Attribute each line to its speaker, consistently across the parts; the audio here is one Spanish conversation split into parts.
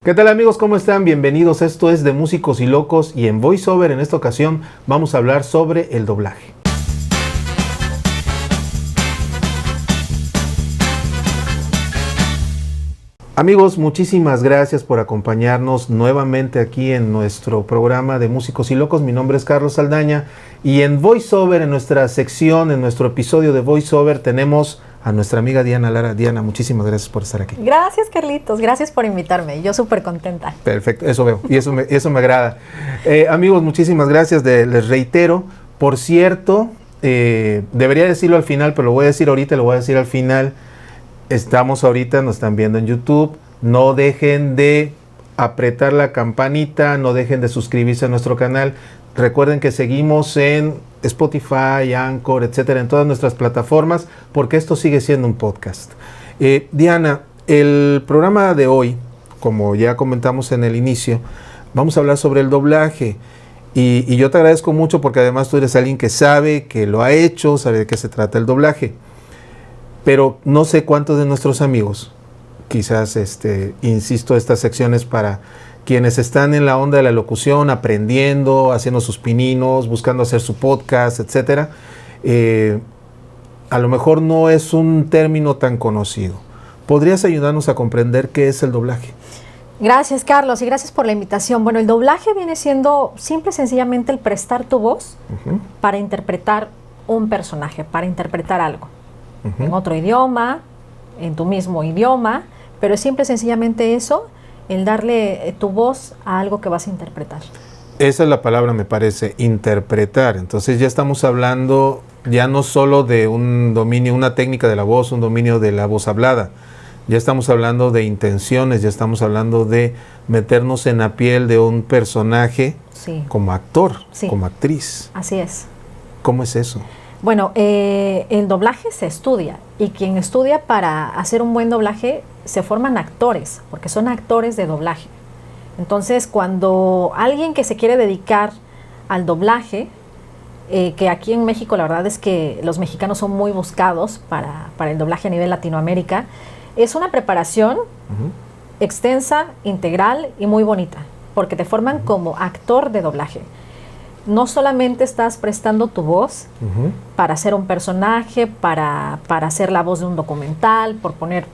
Speaker 1: ¿Qué tal amigos? ¿Cómo están? Bienvenidos. Esto es de Músicos y Locos y en VoiceOver en esta ocasión vamos a hablar sobre el doblaje. Amigos, muchísimas gracias por acompañarnos nuevamente aquí en nuestro programa de Músicos y Locos. Mi nombre es Carlos Saldaña y en VoiceOver, en nuestra sección, en nuestro episodio de VoiceOver tenemos a nuestra amiga Diana Lara. Diana, muchísimas gracias por estar aquí.
Speaker 2: Gracias, Carlitos. Gracias por invitarme. Yo súper contenta.
Speaker 1: Perfecto, eso veo y eso me agrada. Amigos, muchísimas gracias. Les reitero, por cierto, debería decirlo al final, pero lo voy a decir ahorita, lo voy a decir al final. Estamos ahorita, nos están viendo en YouTube. No dejen de apretar la campanita, no dejen de suscribirse a nuestro canal. Recuerden que seguimos en Spotify, Anchor, etcétera, en todas nuestras plataformas, porque esto sigue siendo un podcast. Diana, el programa de hoy, como ya comentamos en el inicio, vamos a hablar sobre el doblaje. Y yo te agradezco mucho porque además tú eres alguien que sabe, que lo ha hecho, sabe de qué se trata el doblaje. Pero no sé cuántos de nuestros amigos, quizás, insisto, estas secciones para quienes están en la onda de la locución, aprendiendo, haciendo sus pininos, buscando hacer su podcast, etcétera, a lo mejor no es un término tan conocido. ¿Podrías ayudarnos a comprender qué es el doblaje?
Speaker 2: Gracias, Carlos, y gracias por la invitación. Bueno, el doblaje viene siendo simple y sencillamente el prestar tu voz para interpretar un personaje, para interpretar algo. En otro idioma, en tu mismo idioma, pero es simple y sencillamente eso, el darle tu voz a algo que vas a interpretar.
Speaker 1: Esa es la palabra, me parece, interpretar. Entonces ya estamos hablando ya no solo de un dominio, una técnica de la voz, un dominio de la voz hablada. Ya estamos hablando de intenciones, ya estamos hablando de meternos en la piel de un personaje como actor, como actriz.
Speaker 2: Así es.
Speaker 1: ¿Cómo es eso?
Speaker 2: Bueno, el doblaje se estudia y quien estudia para hacer un buen doblaje se forman actores, porque son actores de doblaje. Entonces, cuando alguien que se quiere dedicar al doblaje, que aquí en México la verdad es que los mexicanos son muy buscados para el doblaje a nivel Latinoamérica, es una preparación extensa, integral y muy bonita, porque te forman como actor de doblaje. No solamente estás prestando tu voz para hacer un personaje, para hacer la voz de un documental, por poner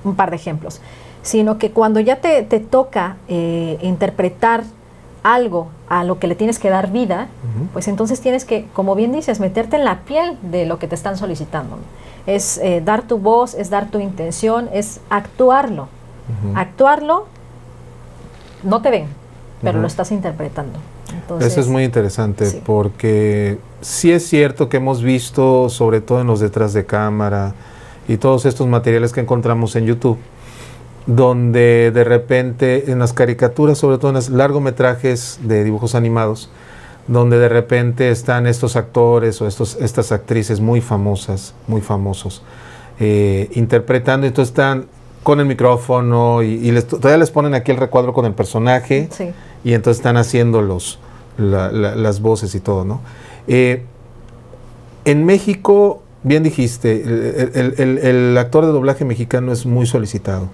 Speaker 2: un par de ejemplos, sino que cuando ya te toca interpretar algo a lo que le tienes que dar vida, pues entonces tienes que, como bien dices, meterte en la piel de lo que te están solicitando. Es dar tu voz, es dar tu intención, es actuarlo. Actuarlo, no te ven, pero lo estás interpretando. Entonces,
Speaker 1: eso es muy interesante, porque sí es cierto que hemos visto, sobre todo en los detrás de cámara y todos estos materiales que encontramos en YouTube, donde de repente en las caricaturas, sobre todo en los largometrajes de dibujos animados, donde de repente están estos actores o estas actrices muy famosas, muy famosos, interpretando, y entonces están con el micrófono y todavía les ponen aquí el recuadro con el personaje. Y entonces están haciendo las voces y todo, ¿no? En México, bien dijiste, el actor de doblaje mexicano es muy solicitado.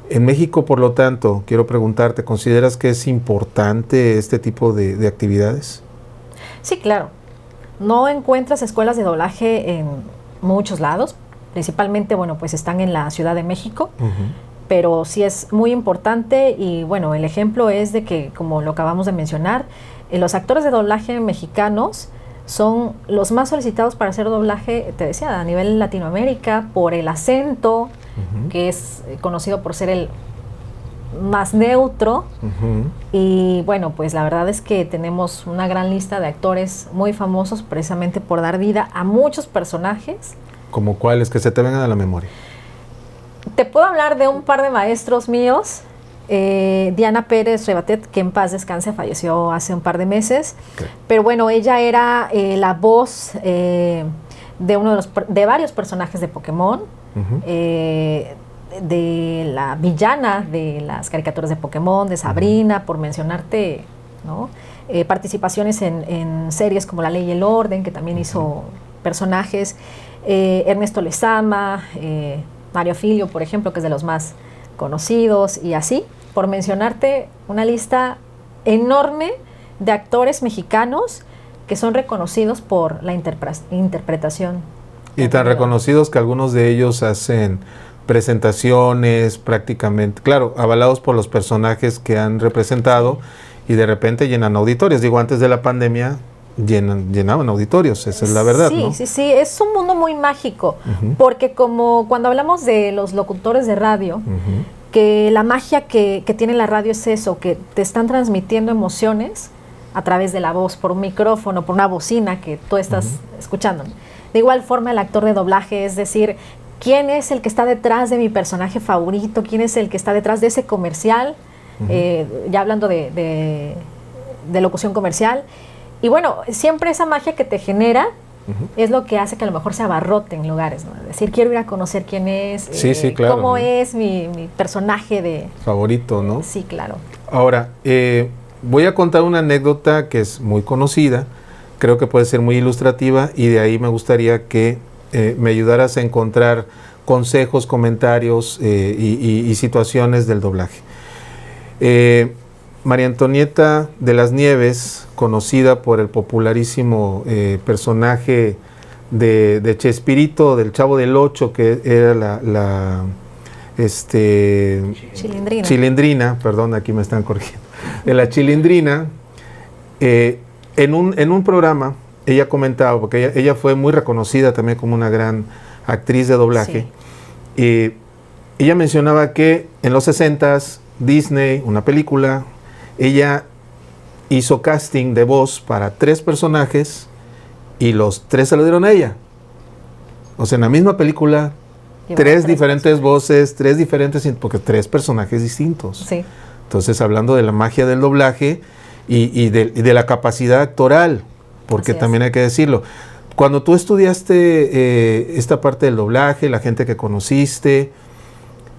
Speaker 1: En México, por lo tanto, quiero preguntarte, ¿consideras que es importante este tipo de actividades?
Speaker 2: Sí, claro. No encuentras escuelas de doblaje en muchos lados, principalmente, bueno, pues están en la Ciudad de México. Pero sí es muy importante y bueno, el ejemplo es de que, como lo acabamos de mencionar, los actores de doblaje mexicanos son los más solicitados para hacer doblaje, te decía, a nivel Latinoamérica, por el acento, que es conocido por ser el más neutro. Y bueno, pues la verdad es que tenemos una gran lista de actores muy famosos precisamente por dar vida a muchos personajes.
Speaker 1: ¿Como cuáles que se te vengan a la memoria?
Speaker 2: Te puedo hablar de un par de maestros míos. Diana Pérez Rebatet, que en paz descanse, falleció hace un par de meses. Pero bueno, ella era la voz de varios personajes de Pokémon, de la villana de las caricaturas de Pokémon, de Sabrina, por mencionarte, ¿no? Participaciones en series como La Ley y el Orden, que también hizo personajes. Ernesto Lezama, Mario Filio, por ejemplo, que es de los más conocidos, y así. por mencionarte una lista enorme de actores mexicanos que son reconocidos por la interpretación.
Speaker 1: Y tan reconocidos que algunos de ellos hacen presentaciones prácticamente, claro, avalados por los personajes que han representado, y de repente llenan auditorios. Digo, antes de la pandemia llenaban auditorios, esa es la verdad,
Speaker 2: sí,
Speaker 1: ¿no?
Speaker 2: Sí, es un mundo muy mágico, porque como cuando hablamos de los locutores de radio, que la magia que tiene la radio es eso, que te están transmitiendo emociones a través de la voz, por un micrófono, por una bocina que tú estás escuchando. De igual forma el actor de doblaje, es decir, ¿quién es el que está detrás de mi personaje favorito? ¿Quién es el que está detrás de ese comercial? Ya hablando de locución comercial. Y bueno, siempre esa magia que te genera es lo que hace que a lo mejor se abarrote en lugares, ¿no? Es decir, quiero ir a conocer quién es,
Speaker 1: claro,
Speaker 2: cómo es mi personaje de
Speaker 1: favorito, ¿no?
Speaker 2: Sí, claro.
Speaker 1: Ahora, voy a contar una anécdota que es muy conocida, creo que puede ser muy ilustrativa, y de ahí me gustaría que me ayudaras a encontrar consejos, comentarios y situaciones del doblaje. María Antonieta de las Nieves, conocida por el popularísimo personaje de Chespirito, del Chavo del Ocho, que era Chilindrina, perdón, aquí me están corrigiendo, de la Chilindrina, en un programa, ella comentaba, porque ella fue muy reconocida también como una gran actriz de doblaje, y ella mencionaba que en los 60s, Disney, una película, ella hizo casting de voz para 3 personajes y los 3 se lo dieron a ella. O sea, en la misma película, 3 diferentes voces, 3 diferentes, porque 3 personajes distintos.
Speaker 2: Sí.
Speaker 1: Entonces, hablando de la magia del doblaje y de la capacidad actoral, porque también hay que decirlo. Cuando tú estudiaste esta parte del doblaje, la gente que conociste,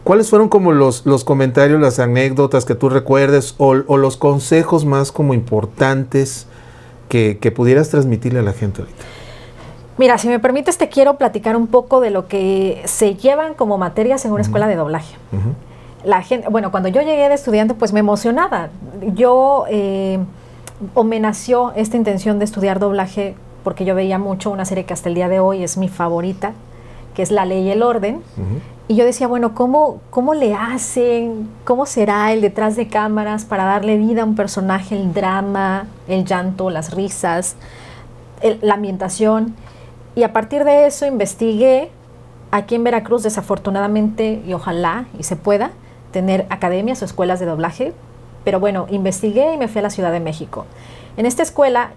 Speaker 1: ¿cuáles fueron como los comentarios, las anécdotas que tú recuerdes o los consejos más como importantes que pudieras transmitirle a la gente ahorita?
Speaker 2: Mira, si me permites, te quiero platicar un poco de lo que se llevan como materias en una escuela de doblaje. La gente, bueno, cuando yo llegué de estudiante, pues me emocionaba. Me nació esta intención de estudiar doblaje porque yo veía mucho una serie que hasta el día de hoy es mi favorita, que es La Ley y el Orden. Y yo decía, bueno, ¿cómo le hacen? ¿Cómo será el detrás de cámaras para darle vida a un personaje? El drama, el llanto, las risas, la ambientación. Y a partir de eso investigué. Aquí en Veracruz, desafortunadamente, y ojalá y se pueda, tener academias o escuelas de doblaje. Pero bueno, investigué y me fui a la Ciudad de México. En esta escuela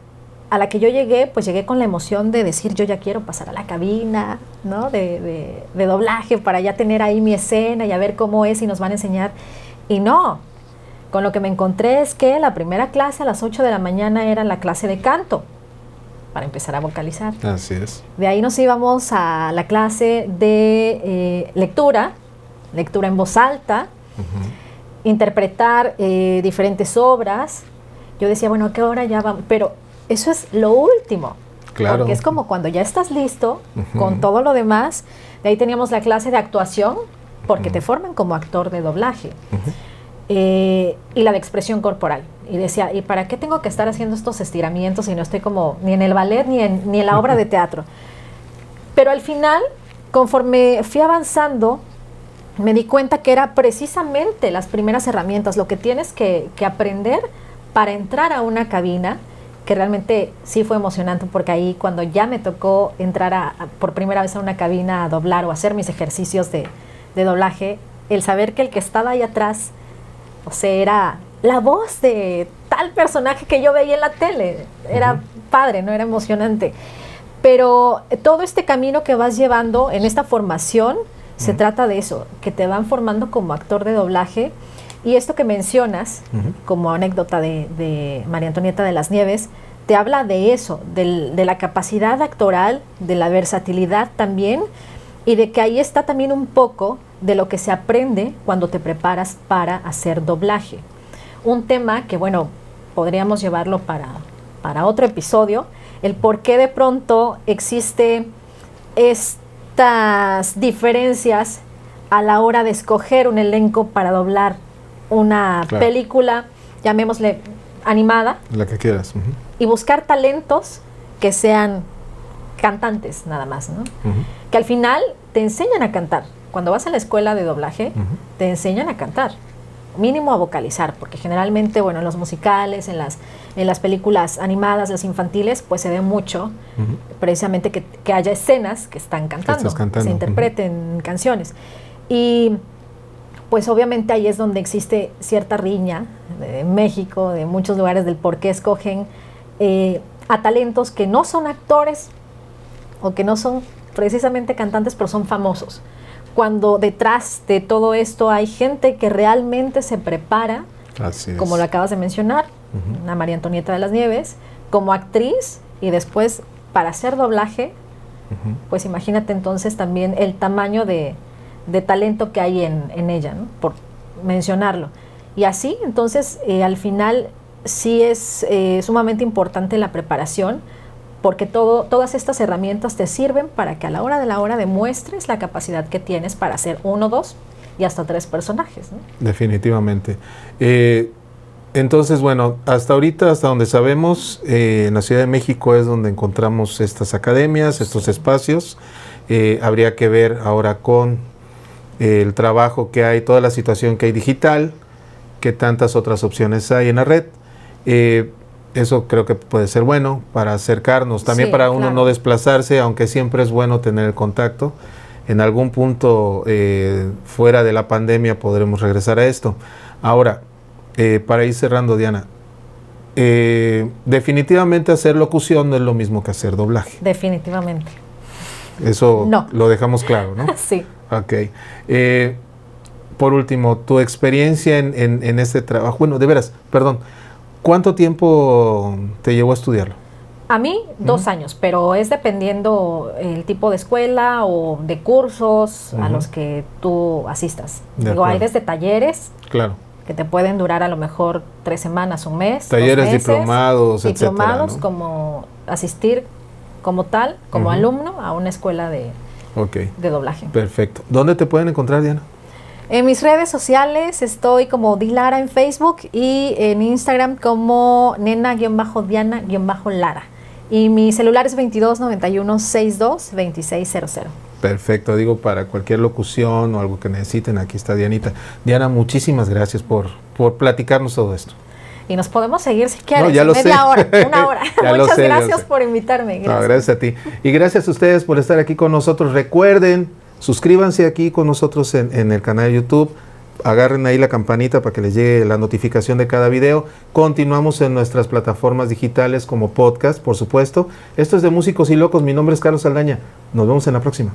Speaker 2: a la que yo llegué, pues llegué con la emoción de decir, yo ya quiero pasar a la cabina, ¿no? de doblaje para ya tener ahí mi escena y a ver cómo es y nos van a enseñar. Y no, con lo que me encontré es que la primera clase a las 8 de la mañana era la clase de canto, para empezar a vocalizar.
Speaker 1: Así es.
Speaker 2: De ahí nos íbamos a la clase de lectura en voz alta, interpretar diferentes obras. Yo decía, bueno, ¿a qué hora ya vamos? Pero eso es lo último.
Speaker 1: Claro.
Speaker 2: Porque es como cuando ya estás listo con todo lo demás. De ahí teníamos la clase de actuación, porque te forman como actor de doblaje. Y la de expresión corporal. Y decía, ¿y para qué tengo que estar haciendo estos estiramientos si no estoy como ni en el ballet ni en la obra de teatro? Pero al final, conforme fui avanzando, me di cuenta que era precisamente las primeras herramientas, lo que tienes que aprender para entrar a una cabina, que realmente sí fue emocionante, porque ahí cuando ya me tocó entrar por primera vez a una cabina a doblar o hacer mis ejercicios de doblaje, el saber que el que estaba ahí atrás, o sea, era la voz de tal personaje que yo veía en la tele, era padre, ¿no? Era emocionante. Pero todo este camino que vas llevando en esta formación, se trata de eso, que te van formando como actor de doblaje. Y esto que mencionas, como anécdota de María Antonieta de las Nieves, te habla de eso, de la capacidad actoral, de la versatilidad también, y de que ahí está también un poco de lo que se aprende cuando te preparas para hacer doblaje. Un tema que, bueno, podríamos llevarlo para otro episodio, el por qué de pronto existe estas diferencias a la hora de escoger un elenco para doblar una
Speaker 1: Claro.
Speaker 2: película, llamémosle animada,
Speaker 1: La que quieras. Ujú,
Speaker 2: y buscar talentos que sean cantantes nada más, ¿no?
Speaker 1: ujú,
Speaker 2: Que al final te enseñan a cantar. Cuando vas a la escuela de doblaje,
Speaker 1: ujú.
Speaker 2: te enseñan a cantar, mínimo a vocalizar, porque generalmente, bueno, en los musicales, en las películas animadas, las infantiles, pues se ve mucho
Speaker 1: Ujú.
Speaker 2: precisamente que haya escenas que están cantando,
Speaker 1: estás cantando,
Speaker 2: se interpreten canciones. Y pues obviamente ahí es donde existe cierta riña de México, de muchos lugares, del por qué escogen a talentos que no son actores o que no son precisamente cantantes, pero son famosos. Cuando detrás de todo esto hay gente que realmente se prepara,
Speaker 1: Así es.
Speaker 2: como lo acabas de mencionar,
Speaker 1: Ujú.
Speaker 2: una María Antonieta de las Nieves, como actriz y después para hacer doblaje,
Speaker 1: Ujú.
Speaker 2: pues imagínate entonces también el tamaño de talento que hay en ella, ¿no? Por mencionarlo. Y así, entonces, al final sí es sumamente importante la preparación, porque todas estas herramientas te sirven para que a la hora de la hora demuestres la capacidad que tienes para hacer 1, 2 y hasta 3 personajes, ¿no?
Speaker 1: Definitivamente. Entonces, bueno, hasta ahorita, hasta donde sabemos, en la Ciudad de México es donde encontramos estas academias, estos espacios. Habría que ver ahora con el trabajo que hay, toda la situación que hay digital, qué tantas otras opciones hay en la red. Eso creo que puede ser bueno para acercarnos, también
Speaker 2: Sí,
Speaker 1: para uno
Speaker 2: claro.
Speaker 1: no desplazarse, aunque siempre es bueno tener el contacto. En algún punto fuera de la pandemia podremos regresar a esto. Ahora, para ir cerrando, Diana, definitivamente hacer locución no es lo mismo que hacer doblaje.
Speaker 2: Definitivamente.
Speaker 1: Eso
Speaker 2: No.
Speaker 1: lo dejamos claro, ¿no?
Speaker 2: Sí.
Speaker 1: Ok. Por último, tu experiencia en este trabajo. Bueno, de veras, perdón. ¿Cuánto tiempo te llevó a estudiarlo?
Speaker 2: A mí, 2 años, pero es dependiendo el tipo de escuela o de cursos a
Speaker 1: Ujú.
Speaker 2: los que tú asistas.
Speaker 1: De
Speaker 2: Digo, hay
Speaker 1: acuerdo.
Speaker 2: desde talleres
Speaker 1: Claro.
Speaker 2: que te pueden durar a lo mejor 3 semanas, un mes,
Speaker 1: Talleres,
Speaker 2: 2 meses,
Speaker 1: diplomados, etcétera,
Speaker 2: diplomados,
Speaker 1: ¿no?
Speaker 2: como asistir como tal, como
Speaker 1: Ujú.
Speaker 2: alumno a una escuela
Speaker 1: Ok.
Speaker 2: de doblaje.
Speaker 1: Perfecto. ¿Dónde te pueden encontrar, Diana?
Speaker 2: En mis redes sociales estoy como Dilara en Facebook y en Instagram como nena-diana-lara. Y mi celular es 2291-62-2600.
Speaker 1: Perfecto, digo, para cualquier locución o algo que necesiten, aquí está Dianita. Diana, muchísimas gracias por platicarnos todo esto.
Speaker 2: Y nos podemos seguir si quieres,
Speaker 1: No, ya lo
Speaker 2: media
Speaker 1: sé.
Speaker 2: hora, 1 hora.
Speaker 1: Ya lo
Speaker 2: Muchas
Speaker 1: sé, ya lo
Speaker 2: gracias
Speaker 1: sé.
Speaker 2: por invitarme.
Speaker 1: No, gracias a ti. Y gracias a ustedes por estar aquí con nosotros. Recuerden, suscríbanse aquí con nosotros en el canal de YouTube. Agarren ahí la campanita para que les llegue la notificación de cada video. Continuamos en nuestras plataformas digitales como podcast, por supuesto. Esto es de Músicos y Locos. Mi nombre es Carlos Saldaña. Nos vemos en la próxima.